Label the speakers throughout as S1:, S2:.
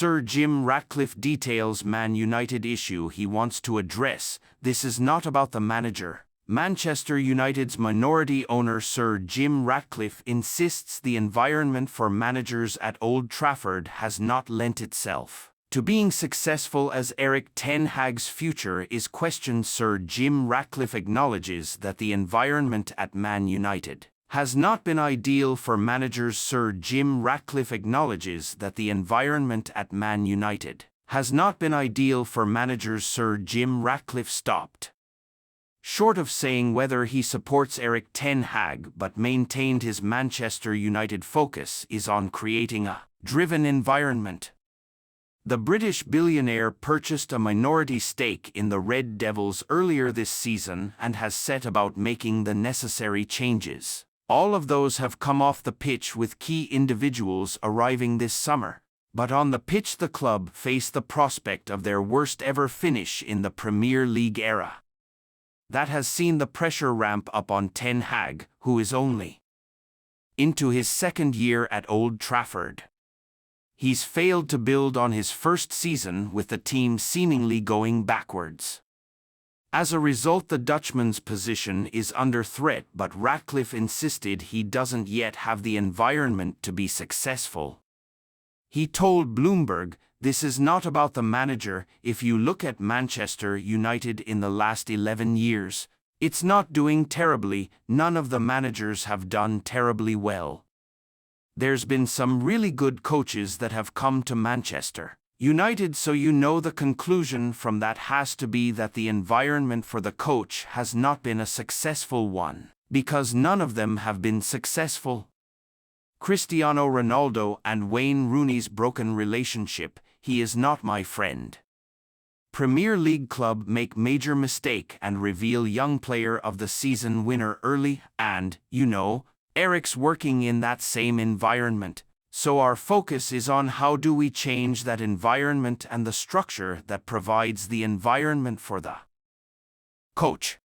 S1: Sir Jim Ratcliffe details Man United issue he wants to address. This is not about the manager. Manchester United's minority owner Sir Jim Ratcliffe insists the environment for managers at Old Trafford has not lent itself to being successful as Erik ten Hag's future is questioned. Sir Jim Ratcliffe acknowledges that the environment at Man United has not been ideal for managers. Sir Jim Ratcliffe acknowledges that the environment at Man United has not been ideal for managers. Sir Jim Ratcliffe stopped short of saying whether he supports Erik ten Hag, but maintained his Manchester United focus is on creating a driven environment. The British billionaire purchased a minority stake in the Red Devils earlier this season and has set about making the necessary changes. All of those have come off the pitch with key individuals arriving this summer. But on the pitch the club face the prospect of their worst ever finish in the Premier League era. That has seen the pressure ramp up on Ten Hag, who is only into his second year at Old Trafford. He's failed to build on his first season with the team seemingly going backwards. As a result, the Dutchman's position is under threat, but Ratcliffe insisted he doesn't yet have the environment to be successful. He told Bloomberg, "This is not about the manager. If you look at Manchester United in the last 11 years, it's not doing terribly. None of the managers have done terribly well. There's been some really good coaches that have come to Manchester United, so you know the conclusion from that has to be that the environment for the coach has not been a successful one, because none of them have been successful." Cristiano Ronaldo and Wayne Rooney's broken relationship. He is not my friend. Premier League club make major mistake and reveal young player of the season winner early, and, Erik's working in that same environment, so our focus is on how do we change that environment and the structure that provides the environment for the coach.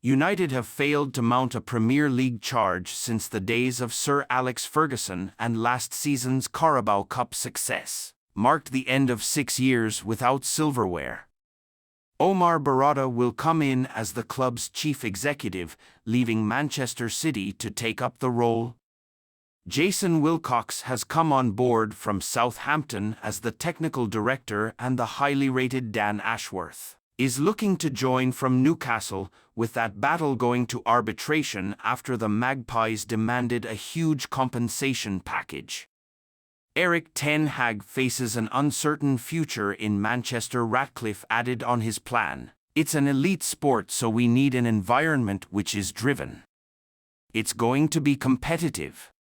S1: United have failed to mount a Premier League charge since the days of Sir Alex Ferguson, and last season's Carabao Cup success marked the end of 6 years without silverware. Omar Barada will come in as the club's chief executive, leaving Manchester City to take up the role. Jason Wilcox has come on board from Southampton as the technical director, and the highly rated Dan Ashworth is looking to join from Newcastle, with that battle going to arbitration after the Magpies demanded a huge compensation package. Erik ten Hag faces an uncertain future in Manchester. Ratcliffe added on his plan, "It's an elite sport, so we need an environment which is driven. It's going to be competitive.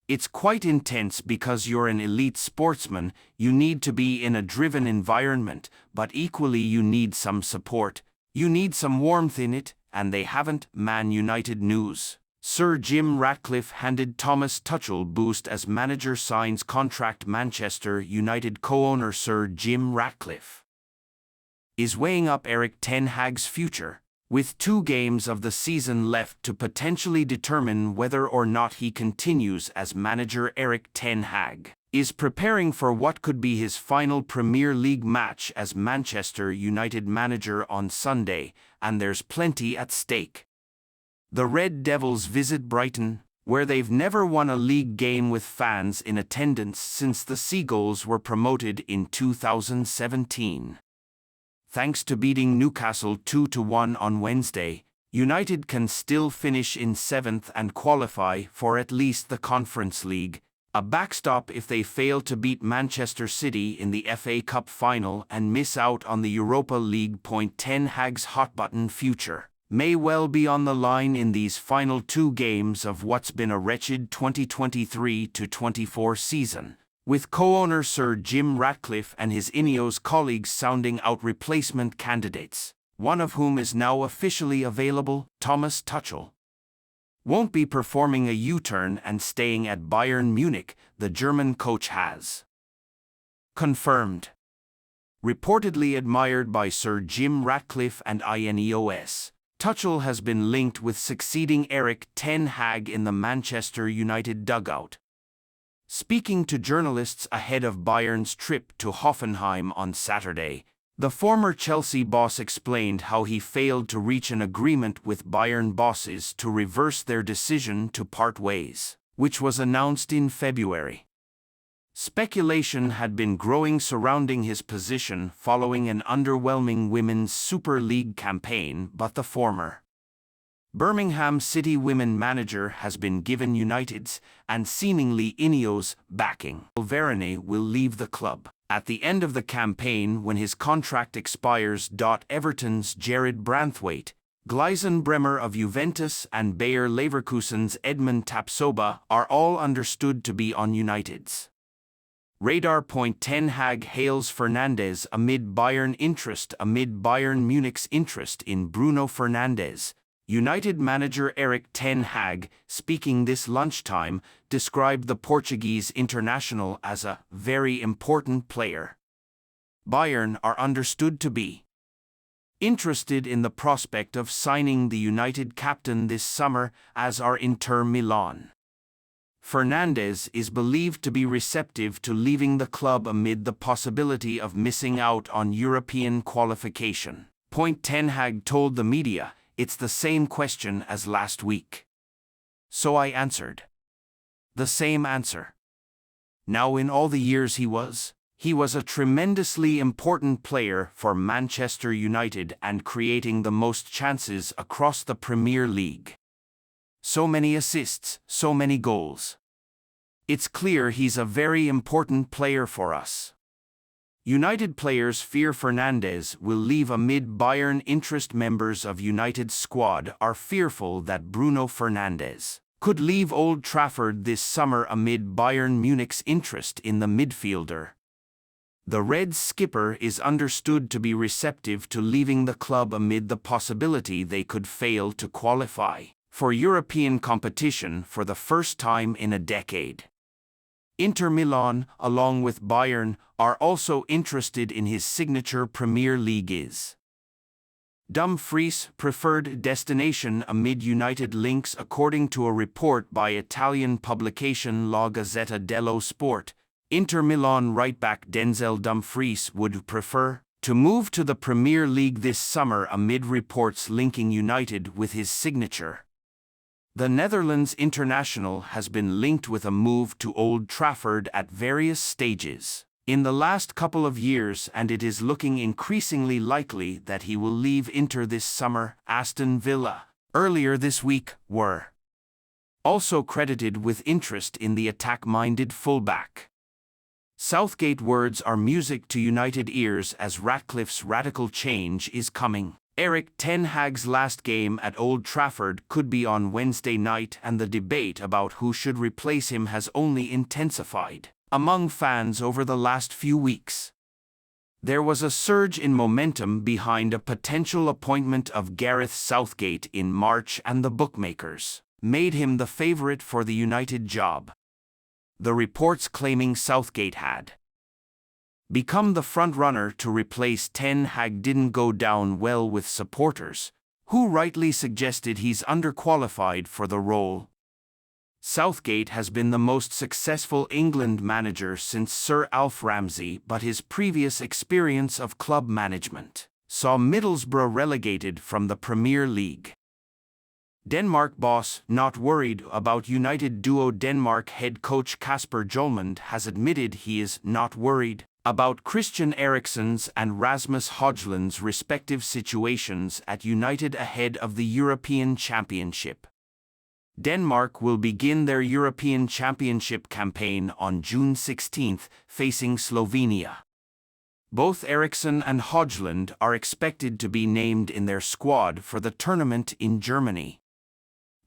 S1: It's quite intense because you're an elite sportsman, you need to be in a driven environment, but equally you need some support, you need some warmth in it, and they haven't." Man United news. Sir Jim Ratcliffe handed Thomas Tuchel boost as manager signs contract. Manchester United co-owner Sir Jim Ratcliffe is weighing up Erik ten Hag's future, with 2 games of the season left to potentially determine whether or not he continues as manager. Erik ten Hag is preparing for what could be his final Premier League match as Manchester United manager on Sunday, and there's plenty at stake. The Red Devils visit Brighton, where they've never won a league game with fans in attendance since the Seagulls were promoted in 2017. Thanks to beating Newcastle 2-1 on Wednesday, United can still finish in 7th and qualify for at least the Conference League, a backstop if they fail to beat Manchester City in the FA Cup final and miss out on the Europa League. Ten Hag's hot-button future may well be on the line in these final 2 games of what's been a wretched 2023-24 season, with co-owner Sir Jim Ratcliffe and his INEOS colleagues sounding out replacement candidates, one of whom is now officially available. Thomas Tuchel won't be performing a U-turn and staying at Bayern Munich, the German coach has confirmed. Reportedly admired by Sir Jim Ratcliffe and INEOS, Tuchel has been linked with succeeding Erik ten Hag in the Manchester United dugout. Speaking to journalists ahead of Bayern's trip to Hoffenheim on Saturday, the former Chelsea boss explained how he failed to reach an agreement with Bayern bosses to reverse their decision to part ways, which was announced in February. Speculation had been growing surrounding his position following an underwhelming Women's Super League campaign, but the former Birmingham City women manager has been given United's and seemingly INEOS backing. Verane will leave the club at the end of the campaign when his contract expires. Everton's Jared Branthwaite, Gleisen Bremer of Juventus and Bayer Leverkusen's Edmund Tapsoba are all understood to be on United's radar. Ten Hag hails Fernandes amid Bayern Munich's interest in Bruno Fernandes. United manager Erik ten Hag, speaking this lunchtime, described the Portuguese international as a very important player. Bayern are understood to be interested in the prospect of signing the United captain this summer, as are Inter Milan. Fernandes is believed to be receptive to leaving the club amid the possibility of missing out on European qualification. Ten Hag told the media, "It's the same question as last week. So I answered the same answer. Now in all the years he was a tremendously important player for Manchester United and creating the most chances across the Premier League. So many assists, so many goals. It's clear he's a very important player for us." United players fear Fernandes will leave amid Bayern interest. Members of United's squad are fearful that Bruno Fernandes could leave Old Trafford this summer amid Bayern Munich's interest in the midfielder. The Reds skipper is understood to be receptive to leaving the club amid the possibility they could fail to qualify for European competition for the first time in a decade. Inter Milan, along with Bayern, are also interested in his signature Premier League is Dumfries' preferred destination amid United links. According to a report by Italian publication La Gazzetta dello Sport, Inter Milan right-back Denzel Dumfries would prefer to move to the Premier League this summer amid reports linking United with his signature. The Netherlands international has been linked with a move to Old Trafford at various stages in the last couple of years, and it is looking increasingly likely that he will leave Inter this summer. Aston Villa, earlier this week, were also credited with interest in the attack-minded fullback. Southgate words are music to United ears as Ratcliffe's radical change is coming. Erik ten Hag's last game at Old Trafford could be on Wednesday night, and the debate about who should replace him has only intensified among fans over the last few weeks. There was a surge in momentum behind a potential appointment of Gareth Southgate in March, and the bookmakers made him the favorite for the United job. The reports claiming Southgate had become the front-runner to replace ten Hag didn't go down well with supporters, who rightly suggested he's underqualified for the role. Southgate has been the most successful England manager since Sir Alf Ramsey, but his previous experience of club management saw Middlesbrough relegated from the Premier League. Denmark boss not worried about United duo. Denmark head coach Kasper Hjulmand has admitted he is not worried about Christian Eriksen's and Rasmus Højlund's respective situations at United ahead of the European Championship. Denmark will begin their European Championship campaign on June 16, facing Slovenia. Both Eriksen and Højlund are expected to be named in their squad for the tournament in Germany.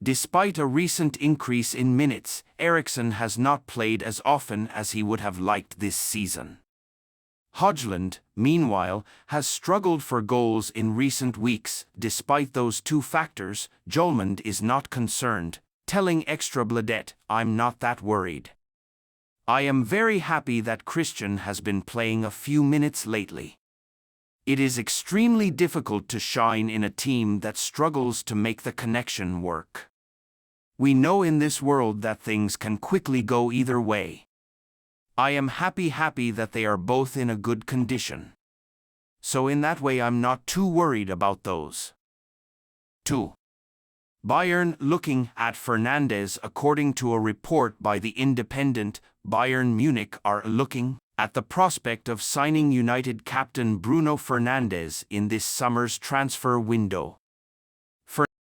S1: Despite a recent increase in minutes, Eriksen has not played as often as he would have liked this season. Højlund, meanwhile, has struggled for goals in recent weeks. Despite those two factors, Hjulmand is not concerned, telling Ekstrabladet, "I'm not that worried. I am very happy that Christian has been playing a few minutes lately. It is extremely difficult to shine in a team that struggles to make the connection work. We know in this world that things can quickly go either way." I am happy that they are both in a good condition. So in that way I'm not too worried about those. 2. Bayern looking at Fernandes. According to a report by the Independent, Bayern Munich are looking at the prospect of signing United captain Bruno Fernandes in this summer's transfer window.